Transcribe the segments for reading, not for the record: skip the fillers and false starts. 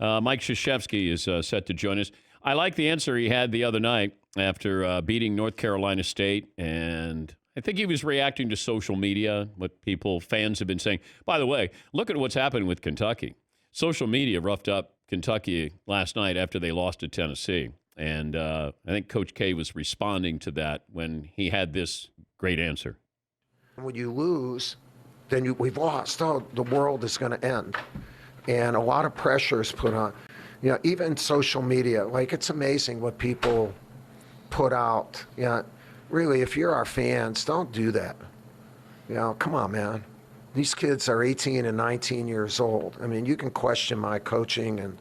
Mike Krzyzewski is set to join us. I like the answer he had the other night after beating North Carolina State, and I think he was reacting to social media, what fans have been saying. By the way, look at what's happened with Kentucky. Social media roughed up Kentucky last night after they lost to Tennessee, and I think Coach K was responding to that when he had this great answer. When you lose, then we've lost. Oh, the world is going to end. And a lot of pressure is put on. Even social media, it's amazing what people put out. Really, if you're our fans, don't do that. Come on, man. These kids are 18 and 19 years old. I mean, you can question my coaching and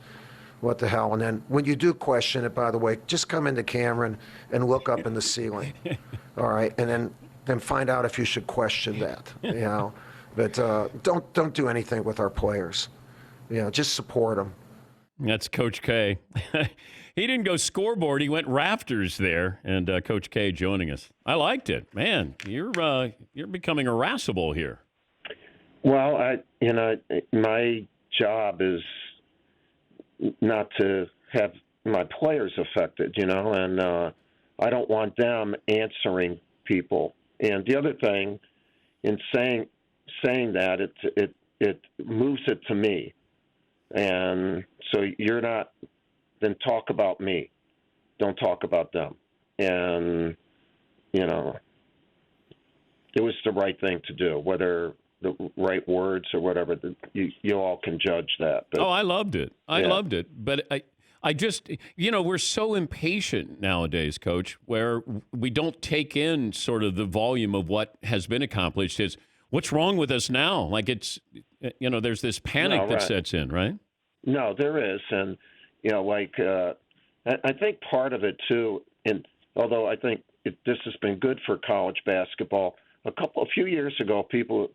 what the hell. And then when you do question it, by the way, just come into Cameron and look up in the ceiling. All right? And then find out if you should question that. But don't do anything with our players. Just support them. That's Coach K. He didn't go scoreboard. He went rafters there. And Coach K joining us. I liked it. Man, you're becoming irascible here. Well, my job is not to have my players affected, and I don't want them answering people. And the other thing, in saying that, it moves it to me. And so you're not, then talk about me. Don't talk about them. And, it was the right thing to do, whether the right words or whatever, you all can judge that. But, I loved it. I loved it. But I just, we're so impatient nowadays, Coach, where we don't take in sort of the volume of what has been accomplished. Is what's wrong with us now? There's this panic that sets in, right? No, there is. And, I think part of it, too, and although I think this has been good for college basketball, a few years ago, people,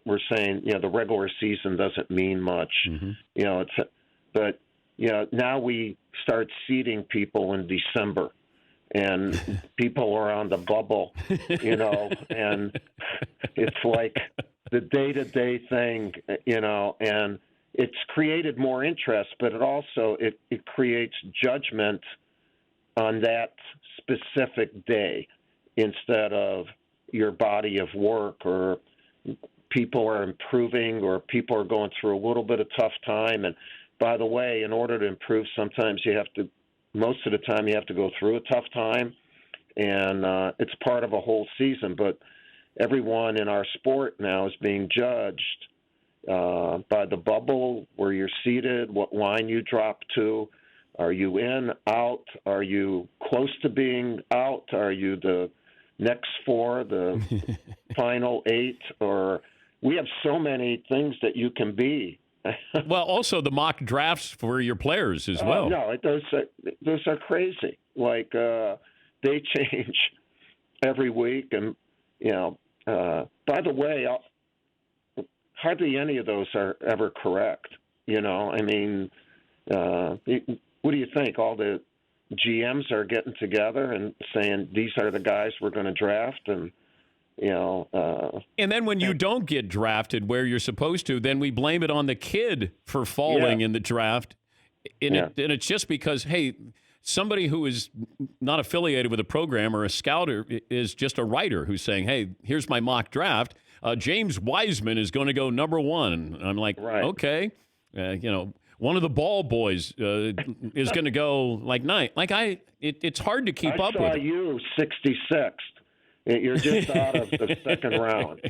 were saying, the regular season doesn't mean much. Mm-hmm. But now we start seeding people in December, and people are on the bubble, and it's like the day-to-day thing, and it's created more interest, but it also it creates judgment on that specific day instead of your body of work, or people are improving, or people are going through a little bit of tough time. And by the way, in order to improve, sometimes most of the time you have to go through a tough time, and it's part of a whole season. But everyone in our sport now is being judged by the bubble, where you're seated, what line you drop to. Are you in, out? Are you close to being out? Are you the next four, the final eight? Or we have so many things that you can be. Well, also the mock drafts for your players as well. No, those are crazy. They change every week, and by the way, hardly any of those are ever correct. What do you think? All the GMs are getting together and saying these are the guys we're going to draft, and and then when you don't get drafted where you're supposed to, then we blame it on the kid for falling in the draft, and it's just because, hey, somebody who is not affiliated with a program or a scout is just a writer who's saying, hey, here's my mock draft. James Wiseman is going to go number one. And I'm like, okay, one of the ball boys is going to go ninth. It's hard to keep up with. I saw you 66th. You're just out of the second round.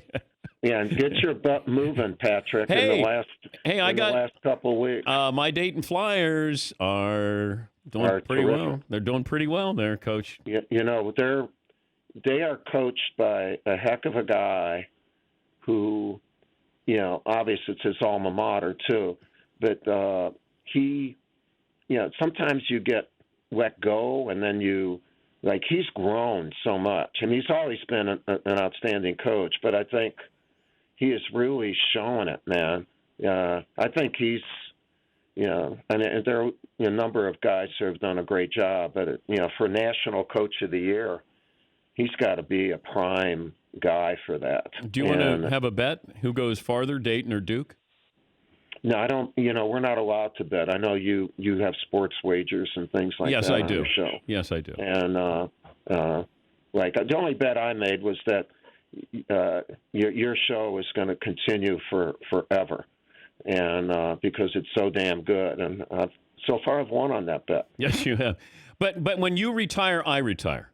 Yeah, and get your butt moving, Patrick. In the last couple of weeks. My Dayton Flyers are doing pretty well. They're doing pretty well there, Coach. They are coached by a heck of a guy who, obviously it's his alma mater too, but he, sometimes you get let go, and then he's grown so much. I mean, he's always been an outstanding coach, but I think he is really showing it, man. I think he's, and there are a number of guys who have done a great job, but, for National Coach of the Year, he's got to be a prime guy for that. Do you want to have a bet? Who goes farther, Dayton or Duke? No, I don't. We're not allowed to bet. I know you have sports wagers and things like yes, that I on do. your show. Yes, I do. And like the only bet I made was that your show is going to continue forever, and because it's so damn good. And so far, I've won on that bet. Yes, you have. But when you retire, I retire.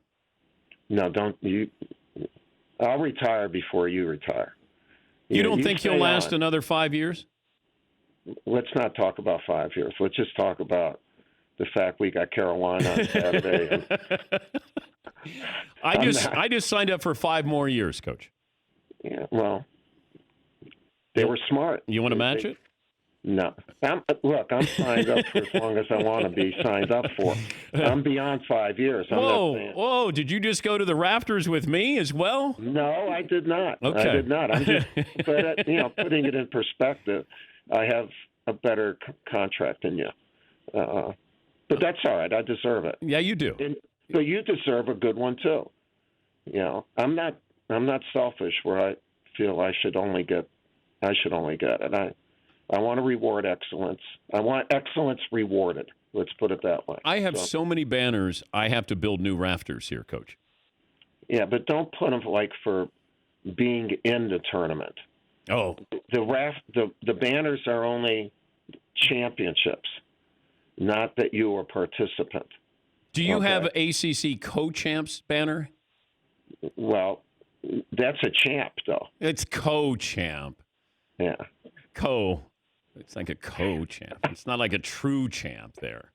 No, don't you? I'll retire before you retire. You don't think you'll last on. another 5 years? Let's not talk about 5 years. Let's just talk about the fact we got Carolina on Saturday. I just signed up for 5 more years, Coach. Yeah, well, they were smart. You want to match it? No. I'm signed up for as long as I want to be signed up for. I'm beyond 5 years. Whoa! Did you just go to the rafters with me as well? No, I did not. Okay. I did not. I'm just, but putting it in perspective, I have a better contract than you. But that's all right. I deserve it. Yeah, you do. But you deserve a good one too. I'm not selfish where I feel I should only get it. I want to reward excellence. I want excellence rewarded. Let's put it that way. I have so many banners. I have to build new rafters here, Coach. Yeah, but don't put them for being in the tournament. Oh, the banners are only championships, not that you are a participant. Do you have ACC co-champs banner? Well, that's a champ, though. It's co-champ. Yeah. It's like a co-champ. It's not like a true champ there.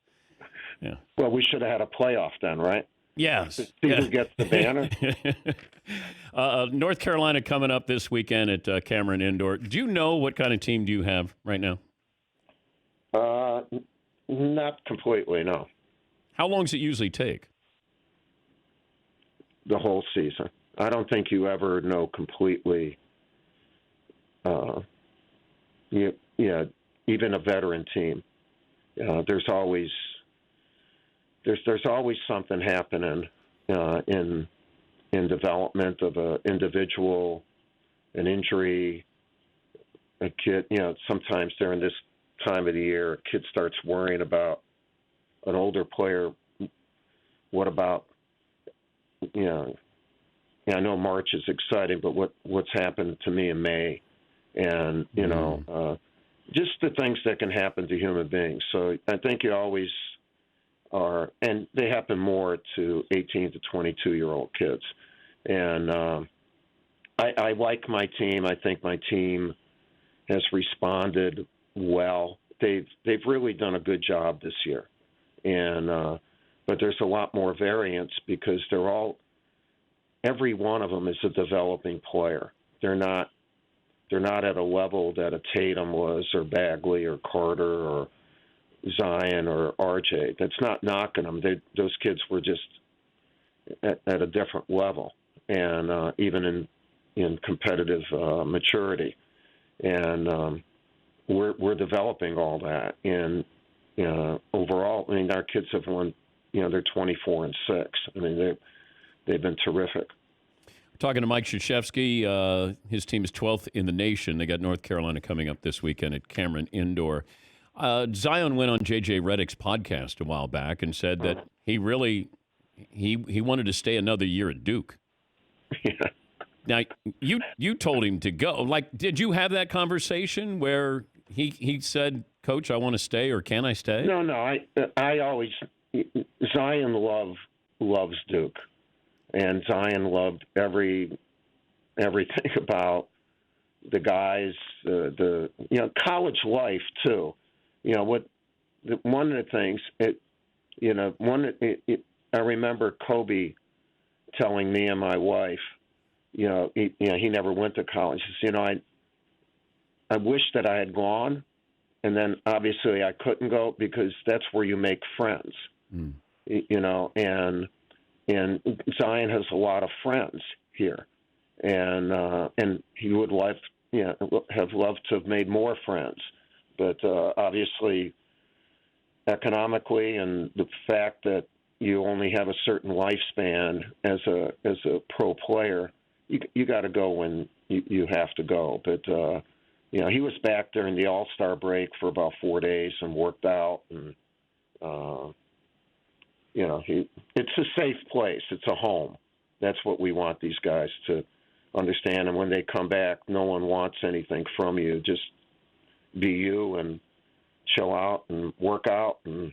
Yeah. Well, we should have had a playoff then, right? Yes. See who gets the banner. North Carolina coming up this weekend at Cameron Indoor. Do you know what kind of team do you have right now? Not completely, no. How long does it usually take? The whole season. I don't think you ever know completely. Even a veteran team. There's always something happening in development of an individual, an injury, a kid. Sometimes during this time of the year, a kid starts worrying about an older player. What about, I know March is exciting, but what's happened to me in May, and just the things that can happen to human beings. So I think you always are, and they happen more to 18 to 22-year-old kids. And I like my team. I think my team has responded well. They've really done a good job this year, and but there's a lot more variance because every one of them is a developing player. They're not at a level that a Tatum was, or Bagley, or Carter, or Zion, or RJ. That's not knocking them. Those kids were just at a different level, and even in competitive maturity. And we're developing all that. And overall, I mean, our kids have won. They're 24-6. I mean, they've been terrific. Talking to Mike Krzyzewski, his team is 12th in the nation. They got North Carolina coming up this weekend at Cameron Indoor. Zion went on J.J. Redick's podcast a while back and said that he wanted to stay another year at Duke. Yeah. Now, you told him to go. Like, did you have that conversation where he said, "Coach, I want to stay," or "Can I stay"? No. I always Zion loves Duke. And Zion loved everything about the guys, the college life too. One of the things I remember Kobe telling me and my wife, he never went to college. He says, I wish that I had gone, and then obviously I couldn't go because that's where you make friends. And Zion has a lot of friends here, and he would have loved to have made more friends, but obviously, economically, and the fact that you only have a certain lifespan as a pro player, you got to go when you have to go. But he was back during the All-Star break for about 4 days and worked out, and it's a safe place. It's a home. That's what we want these guys to understand. And when they come back, no one wants anything from you. Just be you and chill out and work out, and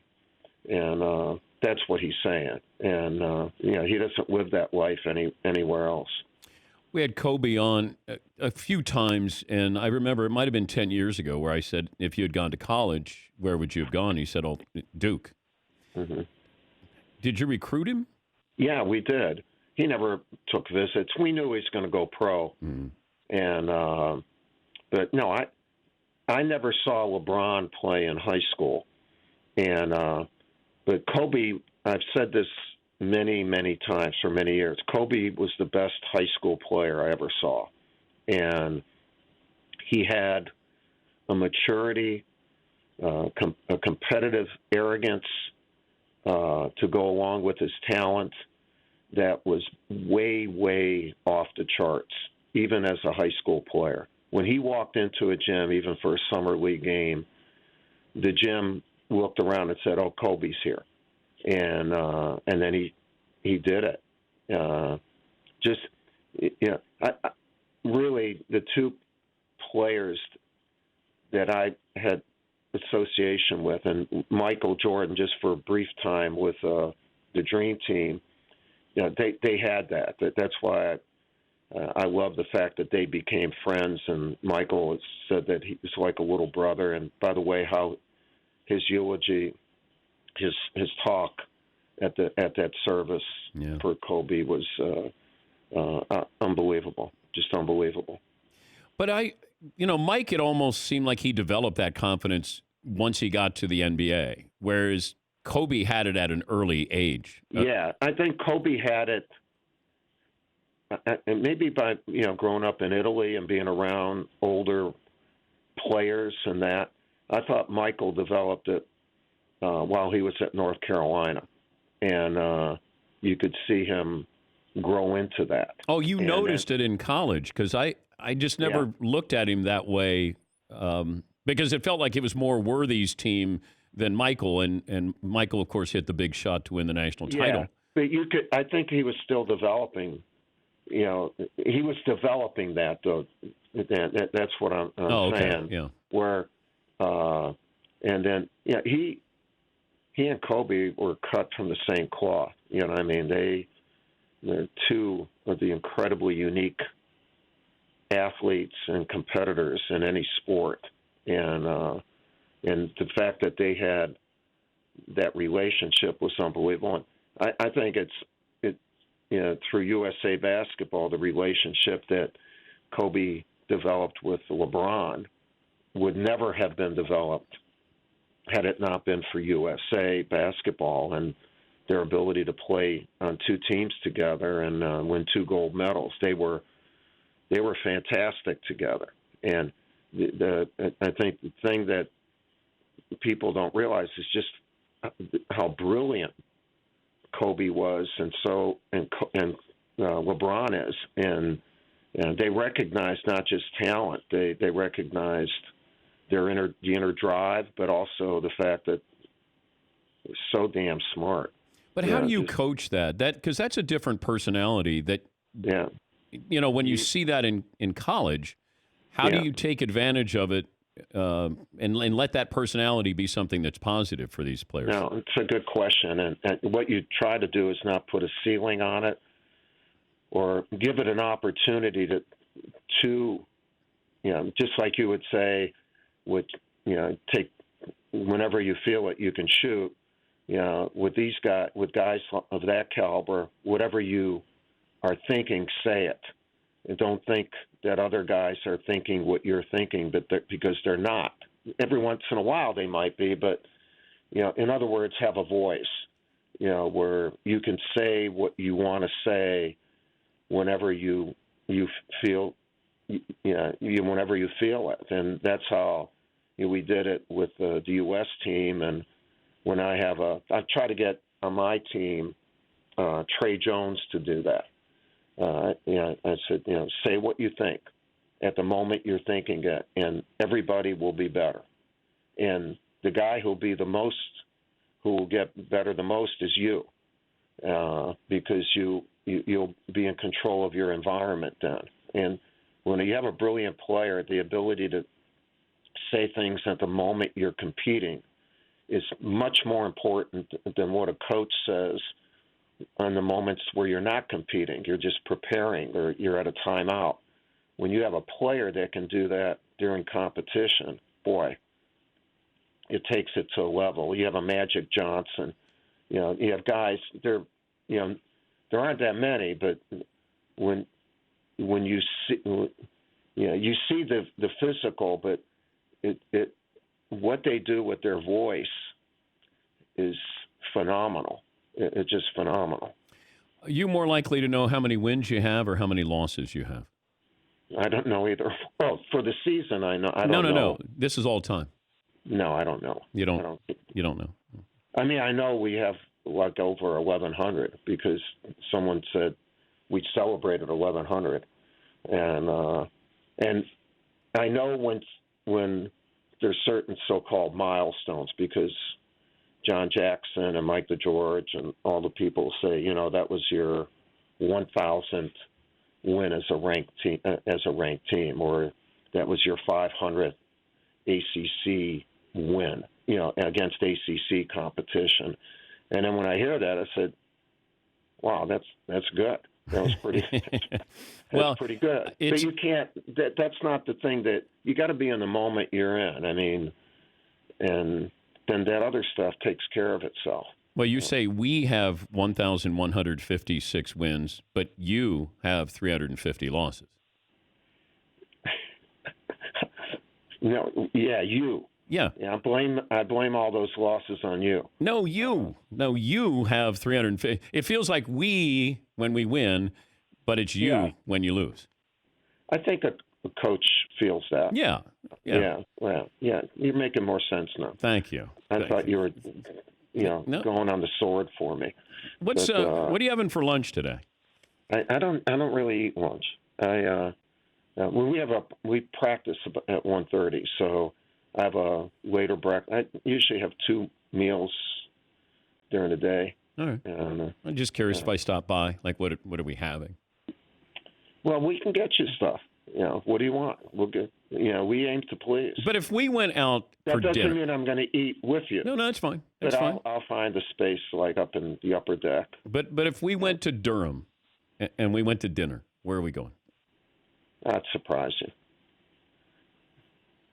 that's what he's saying. And he doesn't live that life anywhere else. We had Kobe on a few times, and I remember it might have been 10 years ago where I said, if you had gone to college, where would you have gone? He said, Duke. Mm-hmm. Did you recruit him? Yeah, we did. He never took visits. We knew he was going to go pro. Mm-hmm. And but no, I never saw LeBron play in high school. And but Kobe, I've said this many, many times for many years. Kobe was the best high school player I ever saw. And he had a maturity, a competitive arrogance to go along with his talent that was way, way off the charts, even as a high school player. When he walked into a gym, even for a summer league game, the gym looked around and said, "Oh, Kobe's here," and then he did it. Really, the two players that I had association with, and Michael Jordan, just for a brief time with the Dream Team, they had that. That's why I love the fact that they became friends. And Michael said that he was like a little brother. And by the way, how his eulogy, his talk at that service for Kobe was unbelievable, just unbelievable. But Mike, it almost seemed like he developed that confidence once he got to the NBA, whereas Kobe had it at an early age. Yeah, I think Kobe had it, and maybe by growing up in Italy and being around older players and that. I thought Michael developed it while he was at North Carolina, and you could see him grow into that. Oh, you noticed it in college, because I just never looked at him that way, because it felt like it was more Worthy's team than Michael, and Michael, of course, hit the big shot to win the national title. But I think he was still developing. He was developing that, though. That's what I'm saying. Yeah. Where, and then he and Kobe were cut from the same cloth. You know what I mean? They're two of the incredibly unique athletes and competitors in any sport, and the fact that they had that relationship was unbelievable. And I think through USA Basketball, the relationship that Kobe developed with LeBron would never have been developed had it not been for USA Basketball and their ability to play on two teams together and win 2 gold medals. They were fantastic together. And I think the thing that people don't realize is just how brilliant Kobe was, and LeBron is, and they recognized not just talent, they recognized the inner drive, but also the fact that they're so damn smart. But how do you coach that? Because that's a different personality. When you see that in college, how do you take advantage of it and let that personality be something that's positive for these players? No, it's a good question. And what you try to do is not put a ceiling on it or give it an opportunity to just like you would say, take whenever you feel it, you can shoot. With guys of that caliber, whatever you are thinking, say it. And don't think that other guys are thinking what you're thinking, because they're not. Every once in a while they might be, but in other words, have a voice. Where you can say what you want to say whenever you feel, whenever you feel it, and that's how we did it with the U.S. team. And when I try to get on my team Trey Jones to do that. I said, say what you think, at the moment you're thinking it, and everybody will be better. And the guy who will get better the most is you, because you'll be in control of your environment then. And when you have a brilliant player, the ability to say things at the moment you're competing is much more important than what a coach says on the moments where you're not competing. You're just preparing, or you're at a timeout. When you have a player that can do that during competition, boy, it takes it to a level. You have a Magic Johnson. You have guys. There aren't that many, but when you see, you see the physical, but what they do with their voice is phenomenal. It's just phenomenal. Are you more likely to know how many wins you have or how many losses you have? I don't know either. Well, for the season, I know. I don't know. No. This is all time. No, I don't know. You don't know. I mean, I know we have like over 1,100 because someone said we celebrated 1,100, and I know when there's certain so-called milestones, because John Jackson and Mike DeGeorge and all the people say, that was your 1,000th win as a ranked team, or that was your 500th ACC win, against ACC competition. And then when I hear that, I said, "Wow, that's good. That was pretty. That's pretty good." But you can't. That's not the thing that you got to be in the moment you're in. I mean, and then that other stuff takes care of itself. Well, you say we have 1,156 wins, but you have 350 losses. You. Yeah. I blame all those losses on you. No, you have 350. It feels like we when we win, but it's you when you lose. I think a coach feels that. Yeah. Well, you're making more sense now. Thank you. I thought you were, going on the sword for me. What are you having for lunch today? I don't really eat lunch. We practice at 1:30, so I have a later breakfast. I usually have 2 meals during the day. All right. I'm just curious if I stop by. Like, what are we having? Well, we can get you stuff. What do you want? We'll get. We aim to please. But if we went out for dinner, that doesn't mean I'm going to eat with you. No, that's fine. That's but fine. I'll find a space like up in the upper deck. But if we went to Durham and we went to dinner, where are we going? That's surprising.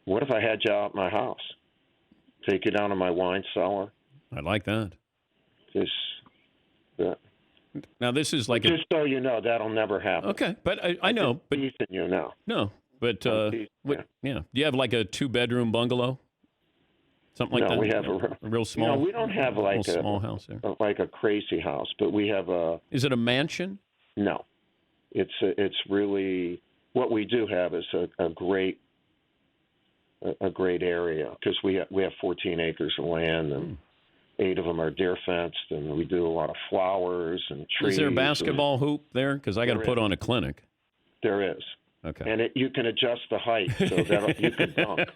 What if I had you out at my house? Take you down to my wine cellar? I like that. Now, this is like just so you know, that'll never happen. Okay, but I know. But you now. No, but Do you have like a 2-bedroom bungalow? Something like that? No, we have a real small. we don't have like a small house there. Like a crazy house, but we have a. Is it a mansion? No, it's really what we do have is a great area, because we have 14 acres of land, and 8 of them are deer fenced, and we do a lot of flowers and trees. Is there a basketball hoop there? Because I got to put on a clinic. There is. Okay. And you can adjust the height so that you can dunk.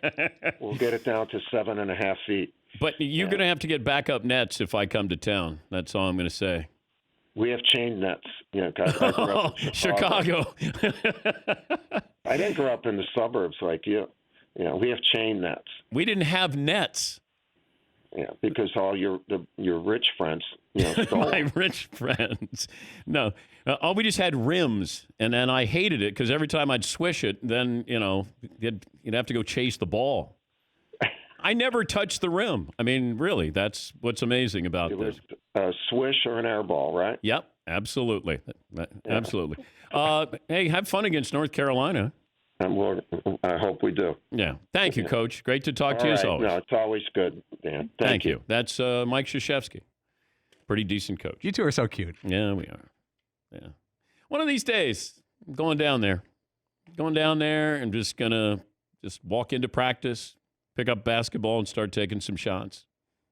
We'll get it down to 7.5 feet. But you're going to have to get backup nets if I come to town. That's all I'm going to say. We have chain nets. I grew up in Chicago. I didn't grow up in the suburbs like you. We have chain nets. We didn't have nets. Yeah, because all your rich friends, stole My rich friends. No, we just had rims, and then I hated it because every time I'd swish it, then you'd have to go chase the ball. I never touched the rim. I mean, really, that's what's amazing about this. It was a swish or an air ball, right? Yep, absolutely, absolutely. Hey, have fun against North Carolina. I hope we do. Yeah. Thank you, Coach. Great to talk to you as always. No, it's always good, Dan. Thank you. That's Mike Krzyzewski. Pretty decent coach. You two are so cute. Yeah, we are. Yeah. One of these days, I'm going down there. I'm just going to walk into practice, pick up basketball, and start taking some shots.